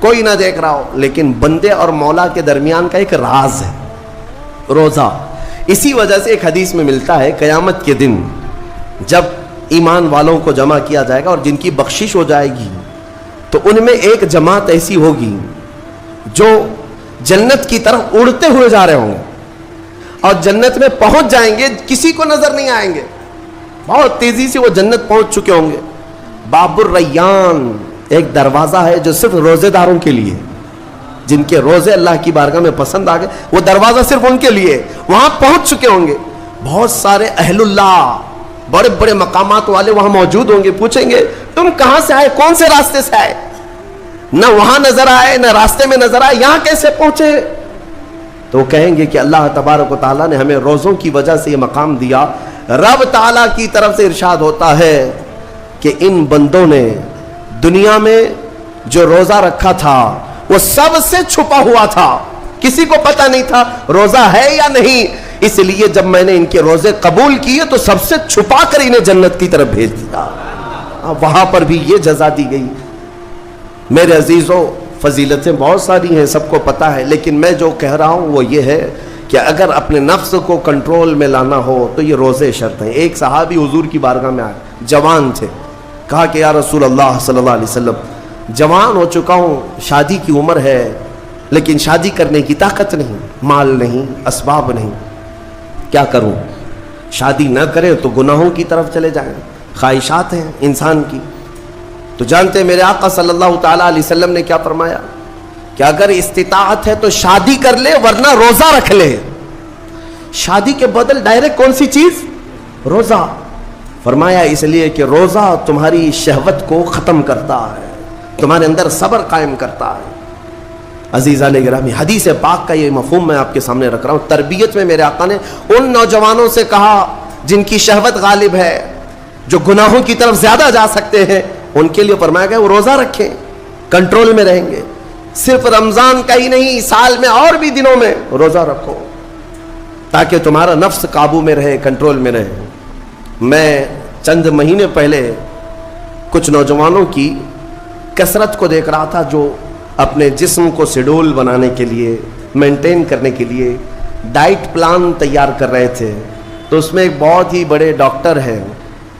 کوئی نہ دیکھ رہا ہو، لیکن بندے اور مولا کے درمیان کا ایک راز ہے روزہ. اسی وجہ سے ایک حدیث میں ملتا ہے قیامت کے دن جب ایمان والوں کو جمع کیا جائے گا اور جن کی بخشش ہو جائے گی تو ان میں ایک جماعت ایسی ہوگی جو جنت کی طرف اڑتے ہوئے جا رہے ہوں گے اور جنت میں پہنچ جائیں گے، کسی کو نظر نہیں آئیں گے، بہت تیزی سے وہ جنت پہنچ چکے ہوں گے. باب الریان ایک دروازہ ہے جو صرف روزے داروں کے لیے، جن کے روزے اللہ کی بارگاہ میں پسند آ گئے، وہ دروازہ صرف ان کے لیے. وہاں پہنچ چکے ہوں گے، بہت سارے اہل اللہ، بڑے بڑے مقامات والے وہاں موجود ہوں گے. پوچھیں گے تم کہاں سے آئے، کون سے راستے سے آئے؟ نہ وہاں نظر آئے نہ راستے میں نظر آئے، یہاں کیسے پہنچے؟ تو وہ کہیں گے کہ اللہ تبارک و تعالیٰ نے ہمیں روزوں کی وجہ سے یہ مقام دیا. رب تعالیٰ کی طرف سے ارشاد ہوتا ہے کہ ان بندوں نے دنیا میں جو روزہ رکھا تھا وہ سب سے چھپا ہوا تھا، کسی کو پتہ نہیں تھا روزہ ہے یا نہیں. اس لیے جب میں نے ان کے روزے قبول کیے تو سب سے چھپا کر انہیں جنت کی طرف بھیج دیا. وہاں پر بھی یہ جزا دی گئی. میرے عزیزوں، فضیلتیں بہت ساری ہیں، سب کو پتہ ہے، لیکن میں جو کہہ رہا ہوں وہ یہ ہے کہ اگر اپنے نفس کو کنٹرول میں لانا ہو تو یہ روزے شرط ہیں. ایک صحابی حضور کی بارگاہ میں آئے، جوان تھے، کہا کہ یا رسول اللہ صلی اللہ علیہ وسلم، جوان ہو چکا ہوں، شادی کی عمر ہے، لیکن شادی کرنے کی طاقت نہیں، مال نہیں، اسباب نہیں، کیا کروں؟ شادی نہ کرے تو گناہوں کی طرف چلے جائیں، خواہشات ہیں انسان کی. تو جانتے ہیں میرے آقا صلی اللہ تعالیٰ علیہ وسلم نے کیا فرمایا کہ اگر استطاعت ہے تو شادی کر لے ورنہ روزہ رکھ لے. شادی کے بدل ڈائریکٹ کون سی چیز؟ روزہ. فرمایا اس لیے کہ روزہ تمہاری شہوت کو ختم کرتا ہے، تمہارے اندر صبر قائم کرتا ہے. عزیزان گرامی، حدیث پاک کا یہ مفہوم میں آپ کے سامنے رکھ رہا ہوں. تربیت میں میرے آقا نے ان نوجوانوں سے کہا جن کی شہوت غالب ہے، جو گناہوں کی طرف زیادہ جا سکتے ہیں، ان کے لیے فرمایا گیا وہ روزہ رکھیں، کنٹرول میں رہیں گے. صرف رمضان کا ہی نہیں، سال میں اور بھی دنوں میں روزہ رکھو تاکہ تمہارا نفس قابو میں رہے، کنٹرول میں رہے. میں چند مہینے پہلے کچھ نوجوانوں کی کثرت کو دیکھ رہا تھا جو اپنے جسم کو شیڈول بنانے کے لیے، مینٹین کرنے کے لیے ڈائٹ پلان تیار کر رہے تھے. تو اس میں ایک بہت ہی بڑے ڈاکٹر ہیں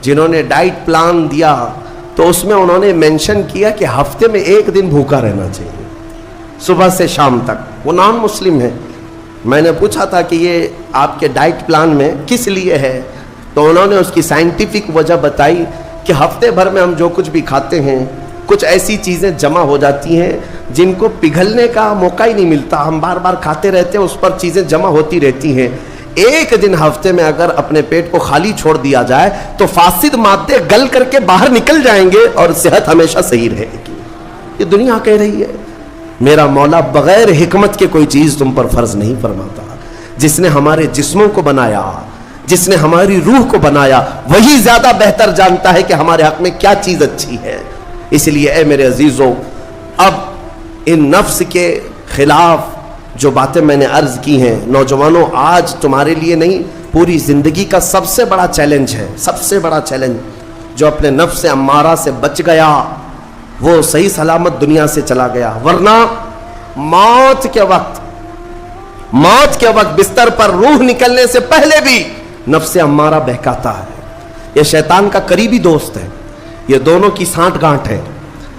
جنہوں نے ڈائٹ پلان دیا، تو اس میں انہوں نے مینشن کیا کہ ہفتے میں ایک دن بھوکا رہنا چاہیے، صبح سے شام تک. وہ نان مسلم ہے. میں نے پوچھا تھا کہ یہ آپ کے ڈائٹ پلان میں کس لیے ہے؟ تو انہوں نے اس کی سائنٹیفک وجہ بتائی کہ ہفتے بھر میں ہم جو کچھ بھی کھاتے ہیں، کچھ ایسی چیزیں جمع ہو جاتی ہیں جن کو پگھلنے کا موقع ہی نہیں ملتا، ہم بار بار کھاتے رہتے ہیں، اس پر چیزیں جمع ہوتی رہتی ہیں. ایک دن ہفتے میں اگر اپنے پیٹ کو خالی چھوڑ دیا جائے تو فاسد مادے گل کر کے باہر نکل جائیں گے اور صحت ہمیشہ صحیح رہے گی. یہ دنیا کہہ رہی ہے. میرا مولا بغیر حکمت کے کوئی چیز تم پر فرض نہیں فرماتا. جس نے ہمارے جسموں کو بنایا، جس نے ہماری روح کو بنایا، وہی زیادہ بہتر جانتا ہے کہ ہمارے حق میں کیا چیز اچھی ہے. اس لیے اے میرے عزیزوں، اب ان نفس کے خلاف جو باتیں میں نے عرض کی ہیں، نوجوانوں، آج تمہارے لیے نہیں، پوری زندگی کا سب سے بڑا چیلنج ہے، سب سے بڑا چیلنج. جو اپنے نفس امارہ سے بچ گیا وہ صحیح سلامت دنیا سے چلا گیا، ورنہ موت کے وقت بستر پر روح نکلنے سے پہلے بھی نفس امارہ بہکاتا ہے. یہ شیطان کا قریبی دوست ہے. یہ دونوں کی سانٹھ گانٹھ ہے.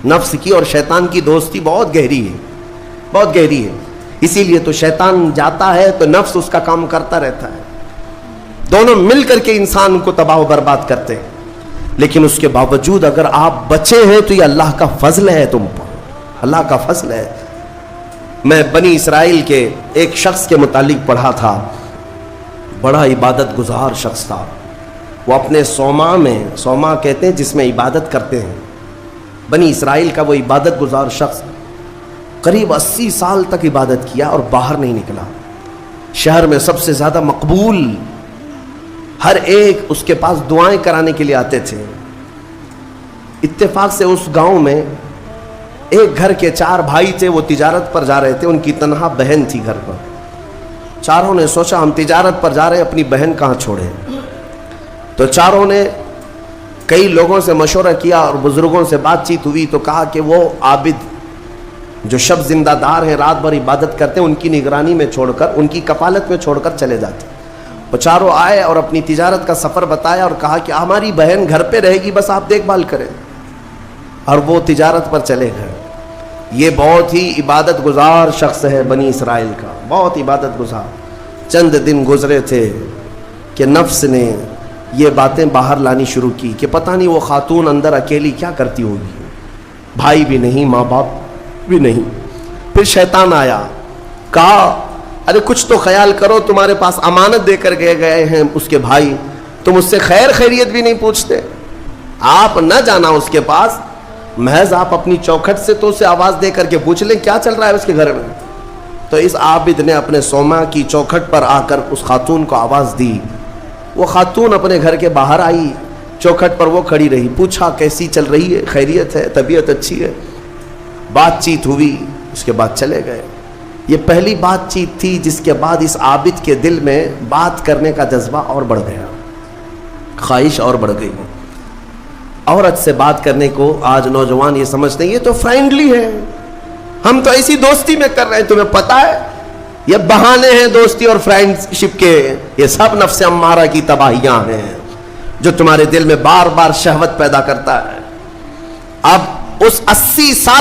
نفس کی اور شیطان کی دوستی بہت گہری ہے، بہت گہری ہے. اسی لیے تو شیطان جاتا ہے تو نفس اس کا کام کرتا رہتا ہے. دونوں مل کر کے انسان کو تباہ و برباد کرتے ہیں. لیکن اس کے باوجود اگر آپ بچے ہیں تو یہ اللہ کا فضل ہے تم پر، اللہ کا فضل ہے. میں بنی اسرائیل کے ایک شخص کے متعلق پڑھا تھا، بڑا عبادت گزار شخص تھا. وہ اپنے صومعہ کہتے ہیں جس میں عبادت کرتے ہیں، بنی اسرائیل کا وہ عبادت گزار شخص قریب 80 سال تک عبادت کیا اور باہر نہیں نکلا. شہر میں سب سے زیادہ مقبول، ہر ایک اس کے پاس دعائیں کرانے کے لیے آتے تھے. اتفاق سے اس گاؤں میں ایک گھر کے 4 بھائی تھے، وہ تجارت پر جا رہے تھے. ان کی تنہا بہن تھی گھر پر. چاروں نے سوچا ہم تجارت پر جا رہے ہیں، اپنی بہن کہاں چھوڑیں. تو چاروں نے کئی لوگوں سے مشورہ کیا اور بزرگوں سے بات چیت ہوئی تو کہا کہ وہ عابد جو شب زندہ دار ہیں، رات بھر عبادت کرتے ہیں، ان کی نگرانی میں چھوڑ کر، ان کی کفالت میں چھوڑ کر چلے جاتے ہیں۔ وہ چاروں آئے اور اپنی تجارت کا سفر بتایا اور کہا کہ ہماری بہن گھر پہ رہے گی، بس آپ دیکھ بھال کریں، اور وہ تجارت پر چلے گئے۔ یہ بہت ہی عبادت گزار شخص ہے بنی اسرائیل کا، بہت عبادت گزار۔ چند دن گزرے تھے کہ نفس نے یہ باتیں باہر لانی شروع کی کہ پتہ نہیں وہ خاتون اندر اکیلی کیا کرتی ہوگی، بھائی بھی نہیں، ماں باپ بھی نہیں۔ پھر شیطان آیا، کہا ارے کچھ تو خیال کرو، تمہارے پاس امانت دے کر گئے ہیں اس کے بھائی، تم اس سے خیر خیریت بھی نہیں پوچھتے، آپ نہ جانا اس کے پاس، محض آپ اپنی چوکھٹ سے تو اسے آواز دے کر کے پوچھ لیں کیا چل رہا ہے اس کے گھر میں۔ تو اس عابد نے اپنے سوما کی چوکھٹ پر آ کر اس خاتون کو آواز دی۔ وہ خاتون اپنے گھر کے باہر آئی، چوکھٹ پر وہ کھڑی رہی، پوچھا کیسی چل رہی ہے، خیریت ہے، طبیعت اچھی ہے، بات چیت ہوئی، اس کے بعد چلے گئے۔ یہ پہلی بات چیت تھی جس کے بعد اس عابد کے دل میں بات کرنے کا جذبہ اور بڑھ گیا، خواہش اور بڑھ گئی۔ عورت سے بات کرنے کو آج نوجوان یہ سمجھتے ہیں یہ تو فرینڈلی ہے، ہم تو ایسی دوستی میں کر رہے ہیں، تمہیں پتہ ہے یہ بہانے ہیں دوستی اور فرینڈ شپ کے، یہ سب نفس امارہ کی تباہیاں ہیں جو تمہارے دل میں بار بار شہوت پیدا کرتا ہے۔ اب اس 80 سال